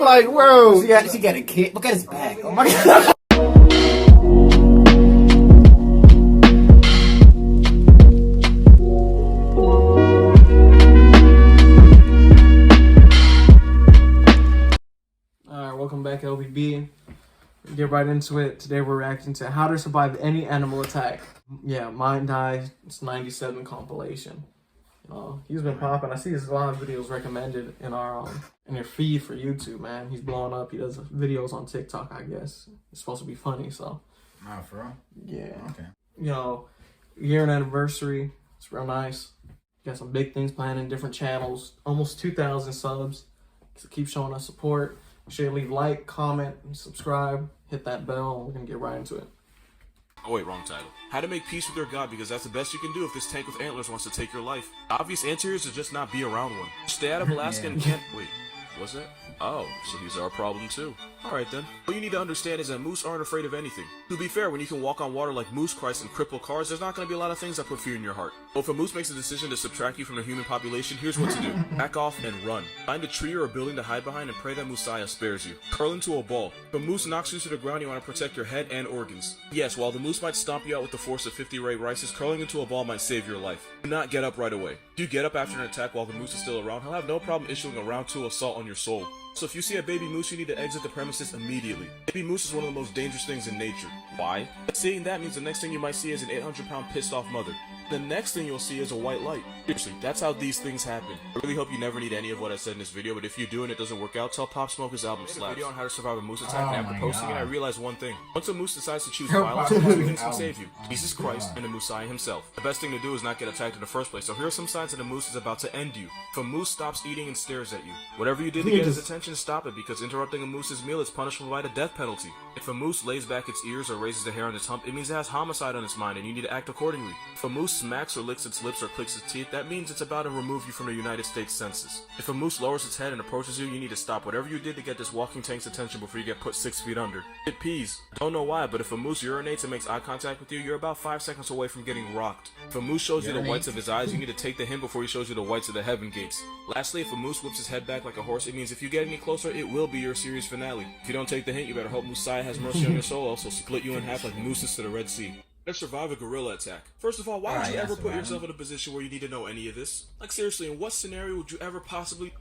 like, bro. She got a kid. Look at his back. Oh my god. Alright, welcome back, LBB. Get right into it. Today we're reacting to how to survive any animal attack. Yeah, mine dies. It's 97 compilation. He's been popping. I see there's a lot of videos recommended in our in your feed for YouTube, man. He's blowing up. He does videos on TikTok, I guess. It's supposed to be funny, so. Nah, for real? Yeah. Okay. Year and anniversary. It's real nice. Got some big things planned in different channels. Almost 2,000 subs. So keep showing us support. Make sure you leave like, comment, and subscribe. Hit that bell. We're gonna get right into it. Oh wait, wrong title. How to make peace with your god, because that's the best you can do if this tank with antlers wants to take your life. The obvious answer is to just not be around one. Stay out of Alaska and can't- Wait, what's that? Oh, so these are our problem too. Alright then. What you need to understand is that moose aren't afraid of anything. To be fair, when you can walk on water like Moose Christ and cripple cars, there's not going to be a lot of things that put fear in your heart. But if a moose makes a decision to subtract you from the human population, here's what to do. Back off and run. Find a tree or a building to hide behind and pray that Messiah spares you. Curl into a ball. If a moose knocks you to the ground, you want to protect your head and organs. Yes, while the moose might stomp you out with the force of 50 Ray Rices, curling into a ball might save your life. Do not get up right away. If you get up after an attack while the moose is still around, he'll have no problem issuing a round 2 assault on your soul. So if you see a baby moose, you need to exit the premises immediately. Baby moose is one of the most dangerous things in nature. Why? Seeing that means the next thing you might see is an 800-pound pissed off mother. The next thing you'll see is a white light. Seriously, that's how these things happen. I really hope you never need any of what I said in this video, but if you do and it doesn't work out, tell Pop Smoke his album slaps. I made a video on how to survive a moose attack, and after posting it, I realized one thing. Once a moose decides to choose violence, two things can save you. Jesus Christ and the Messiah himself. The best thing to do is not get attacked in the first place, so here are some signs that a moose is about to end you. If a moose stops eating and stares at you, whatever you did to get his attention, stop it, because interrupting a moose's meal is punishable by the death penalty. If a moose lays back its ears or raises the hair on its hump, it means it has homicide on its mind, and you need to act accordingly. If a moose smacks or licks its lips or clicks its teeth, that means it's about to remove you from the United States Census. If a moose lowers its head and approaches you, you need to stop whatever you did to get this walking tank's attention before you get put 6 feet under. It pees. Don't know why, but if a moose urinates and makes eye contact with you, you're about 5 seconds away from getting rocked. If a moose shows you the whites of his eyes, you need to take the hint before he shows you the whites of the heaven gates. Lastly, if a moose whips his head back like a horse, it means if you get any closer, it will be your series finale. If you don't take the hint, you better hope Messiah has mercy on your soul, also split you in half like mooses to the Red Sea. Let's survive a gorilla attack. First of all, why would you ever put yourself in a position where you need to know any of this? Like seriously, in what scenario would you ever possibly...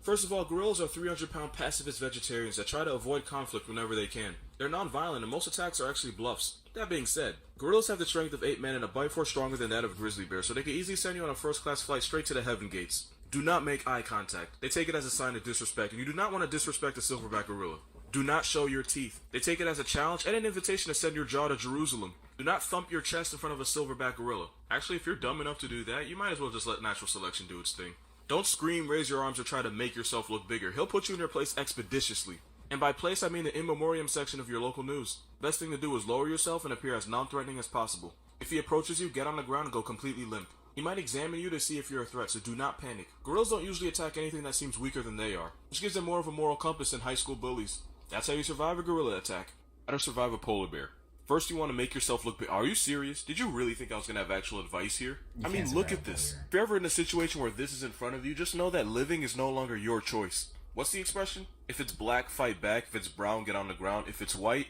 First of all, gorillas are 300-pound pacifist vegetarians that try to avoid conflict whenever they can. They're non-violent and most attacks are actually bluffs. That being said, gorillas have the strength of 8 men and a bite force stronger than that of a grizzly bear, so they can easily send you on a first-class flight straight to the heaven gates. Do not make eye contact. They take it as a sign of disrespect, and you do not want to disrespect a silverback gorilla. Do not show your teeth. They take it as a challenge and an invitation to send your jaw to Jerusalem. Do not thump your chest in front of a silverback gorilla. Actually, if you're dumb enough to do that, you might as well just let natural selection do its thing. Don't scream, raise your arms, or try to make yourself look bigger. He'll put you in your place expeditiously. And by place, I mean the in memoriam section of your local news. Best thing to do is lower yourself and appear as non-threatening as possible. If he approaches you, get on the ground and go completely limp. He might examine you to see if you're a threat, so do not panic. Gorillas don't usually attack anything that seems weaker than they are, which gives them more of a moral compass than high school bullies. That's how you survive a gorilla attack. How to survive a polar bear. First, you want to make yourself look big. Are you serious? Did you really think I was going to have actual advice here? I mean, look at this. If you're ever in a situation where this is in front of you, just know that living is no longer your choice. What's the expression? If it's black, fight back. If it's brown, get on the ground. If it's white,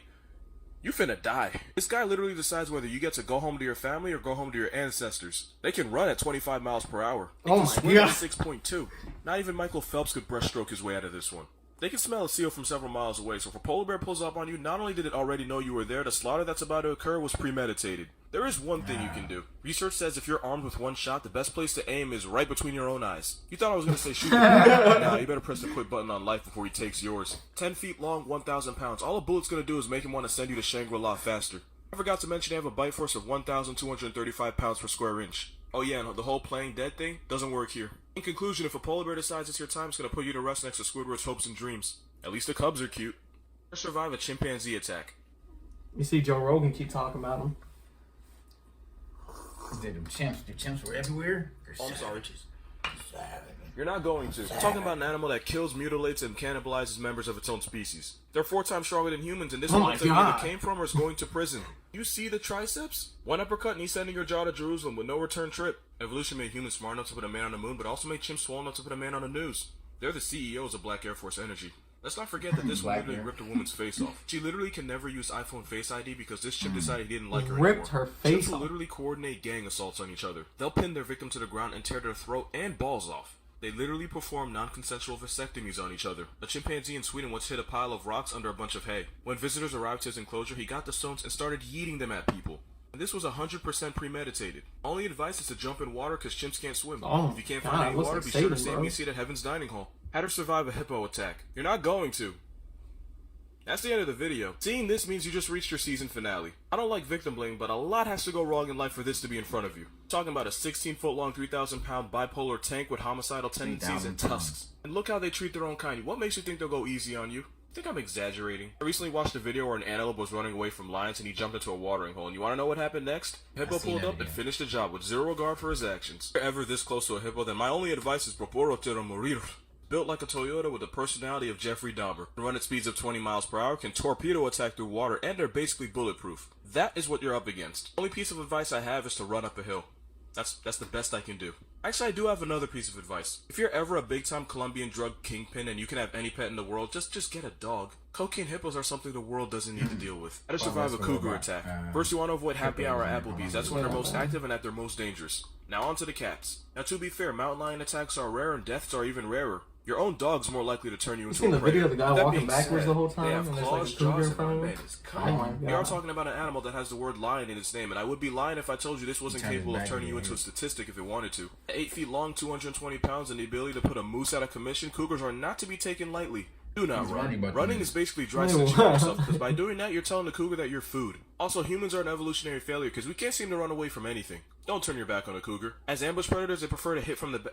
you finna die. This guy literally decides whether you get to go home to your family or go home to your ancestors. They can run at 25 miles per hour. They can swim at 6.2. Not even Michael Phelps could breaststroke his way out of this one. They can smell a seal from several miles away, so if a polar bear pulls up on you, not only did it already know you were there, the slaughter that's about to occur was premeditated. There is one thing you can do. Research says if you're armed with one shot, the best place to aim is right between your own eyes. You thought I was going to say shoot him. Now you better press the quit button on life before he takes yours. 10 feet long, 1,000 pounds. All a bullet's going to do is make him want to send you to Shangri-La faster. I forgot to mention they have a bite force of 1,235 pounds per square inch. Oh yeah, and the whole playing dead thing doesn't work here. In conclusion, if a polar bear decides it's your time, it's going to put you to rest next to Squidward's hopes and dreams. At least the cubs are cute. Survive a chimpanzee attack. You see Joe Rogan keep talking about them. The chimps were everywhere. Oh, I'm sorry. You're not going to. I'm talking about an animal that kills, mutilates, and cannibalizes members of its own species. They're 4 times stronger than humans, and this one either came from or is going to prison. You see the triceps? One uppercut and he's sending your jaw to Jerusalem with no return trip. Evolution made humans smart enough to put a man on the moon, but also made chimps swole enough to put a man on the news. They're the CEOs of Black Air Force Energy. Let's not forget that this one literally ripped a woman's face off. She literally can never use iPhone Face ID because this chimp decided he didn't like her Ripped anymore. her face Chimps will off. literally coordinate gang assaults on each other. They'll pin their victim to the ground and tear their throat and balls off. They literally perform non-consensual vasectomies on each other. A chimpanzee in Sweden once hit a pile of rocks under a bunch of hay. When visitors arrived to his enclosure, he got the stones and started yeeting them at people. And this was 100% premeditated. Only advice is to jump in water because chimps can't swim. Oh, if you can't God, find any looks water, like be sure to Satan, save bro. me a seat at Heaven's Dining Hall. How to survive a hippo attack. You're not going to. That's the end of the video. Seeing this means you just reached your season finale. I don't like victim blaming, but a lot has to go wrong in life for this to be in front of you. Talking about a 16-foot long, 3,000-pound bipolar tank with homicidal tendencies and tusks. And look how they treat their own kind. What makes you think they'll go easy on you? I think I'm exaggerating. I recently watched a video where an antelope was running away from lions and he jumped into a watering hole. And you want to know what happened next? Hippo pulled up and finished the job with zero regard for his actions. If you're ever this close to a hippo, then my only advice is proporo tiro morir. Built like a Toyota with the personality of Jeffrey Dahmer. Run at speeds of 20 miles per hour, can torpedo attack through water, and they're basically bulletproof. That is what you're up against. Only piece of advice I have is to run up a hill. That's the best I can do. Actually, I do have another piece of advice. If you're ever a big-time Colombian drug kingpin and you can have any pet in the world, just get a dog. Cocaine hippos are something the world doesn't need to deal with. How to survive a cougar attack. First, you want to avoid happy hour at Applebee's. That's when they're most active and at their most dangerous. Now on to the cats. Now to be fair, mountain lion attacks are rare and deaths are even rarer. Your own dog's more likely to turn you into a seen the predator. video of the guy That walking being backwards said, the whole time, they have and there's claws, like a cougar jaws, in and front of him? mantis. Oh Come my on. God. We are talking about an animal that has the word lion in its name, and I would be lying if I told you this wasn't capable of turning you into a statistic if it wanted to. At 8 feet long, 220 pounds, and the ability to put a moose out of commission, cougars are not to be taken lightly. Do not run. Running is basically dry stitching yourself, because by doing that, you're telling the cougar that you're food. Also, humans are an evolutionary failure, because we can't seem to run away from anything. Don't turn your back on a cougar. As ambush predators, they prefer to hit from the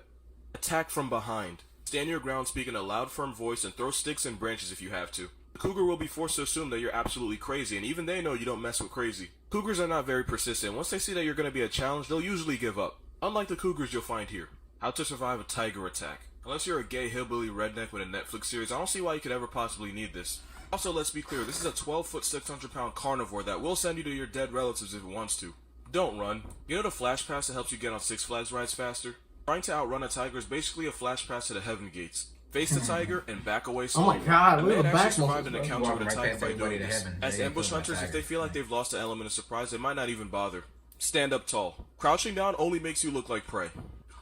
attack from behind. Stand your ground, speak in a loud, firm voice, and throw sticks and branches if you have to. The cougar will be forced to assume that you're absolutely crazy, and even they know you don't mess with crazy. Cougars are not very persistent. Once they see that you're going to be a challenge, they'll usually give up. Unlike the cougars you'll find here. How to survive a tiger attack. Unless you're a gay hillbilly redneck with a Netflix series, I don't see why you could ever possibly need this. Also, let's be clear, this is a 12-foot, 600-pound carnivore that will send you to your dead relatives if it wants to. Don't run. You know the flash pass that helps you get on Six Flags rides faster? Trying to outrun a tiger is basically a flash pass to the heaven gates. Face the tiger and back away slowly. Oh my God, A look at man the actually back survived an muscles, encounter with a Right tiger past by everybody doing to this. heaven. As They ambush killed that hunters, if tiger. they feel like they've lost the element of surprise, they might not even bother. Stand up tall. Crouching down only makes you look like prey.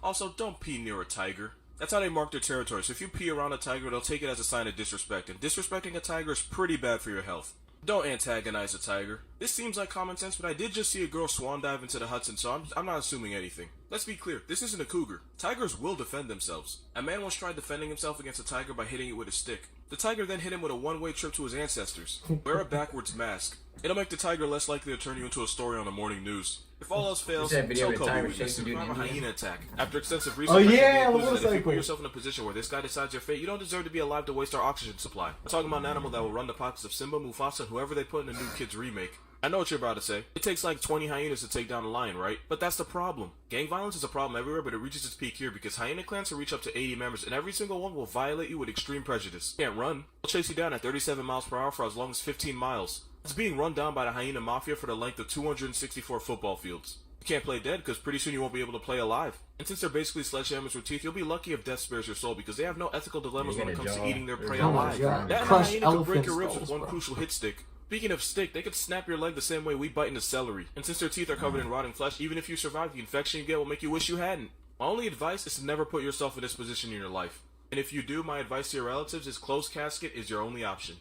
Also, don't pee near a tiger. That's how they mark their territory, so if you pee around a tiger, they'll take it as a sign of disrespect, and disrespecting a tiger is pretty bad for your health. Don't antagonize a tiger. This seems like common sense, but I did just see a girl swan dive into the Hudson, so I'm not assuming anything. Let's be clear, this isn't a cougar. Tigers will defend themselves. A man once tried defending himself against a tiger by hitting it with a stick. The tiger then hit him with a one-way trip to his ancestors. Wear a backwards mask. It'll make the tiger less likely to turn you into a story on the morning news. If all else fails, that video tell with the Kobe tiger weakness chasing and dude survive a in India? hyena attack. After extensive research, Oh, I think yeah, it the concludes that if you motorcycle. put yourself in a position where this guy decides your fate, you don't deserve to be alive to waste our oxygen supply. I'm talking about an animal that will run the pockets of Simba, Mufasa, and whoever they put in the new Kids remake. I know what you're about to say. It takes like 20 hyenas to take down a lion, right? But that's the problem. Gang violence is a problem everywhere, but it reaches its peak here because hyena clans will reach up to 80 members, and every single one will violate you with extreme prejudice. You can't run. They'll chase you down at 37 miles per hour for as long as 15 miles. It's being run down by the hyena mafia for the length of 264 football fields. You can't play dead because pretty soon you won't be able to play alive. And since they're basically sledgehammers with teeth, you'll be lucky if death spares your soul because they have no ethical dilemmas when it comes to eating their prey Oh my alive. God. That Crush hyena could break elephant your ribs skulls, with one bro. crucial hit stick. Speaking of stick, they could snap your leg the same way we bite into celery. And since their teeth are covered in rotting flesh, even if you survive, the infection you get will make you wish you hadn't. My only advice is to never put yourself in this position in your life. And if you do, my advice to your relatives is closed casket is your only option.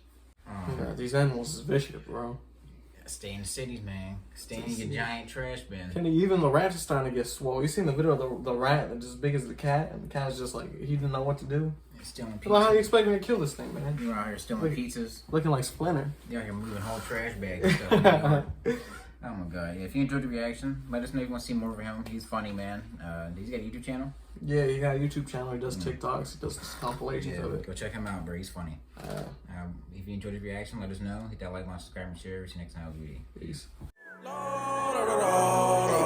Yeah, these animals is vicious, bro. Stay in the cities, man. Stay in your giant trash bin. Kenny, even the rat is starting to get swole. You seen the video of the rat that's as big as the cat, and the cat's just like, he didn't know what to do. Stealing Well, how are you pizzas. expecting to kill this thing, man? You're out here stealing Look- pizzas. Looking like Splinter. You're out here moving whole trash bags and stuff. Oh my god. Yeah, if you enjoyed the reaction, let us know if you want to see more of him. He's funny, man. He's got a YouTube channel. Yeah, he got a YouTube channel. He does TikToks. He does compilations Yeah, of it. go check him out, bro. He's funny. If you enjoyed the reaction, let us know. Hit that like, subscribe, and share. See you next time. Peace. La, da, da, da, da.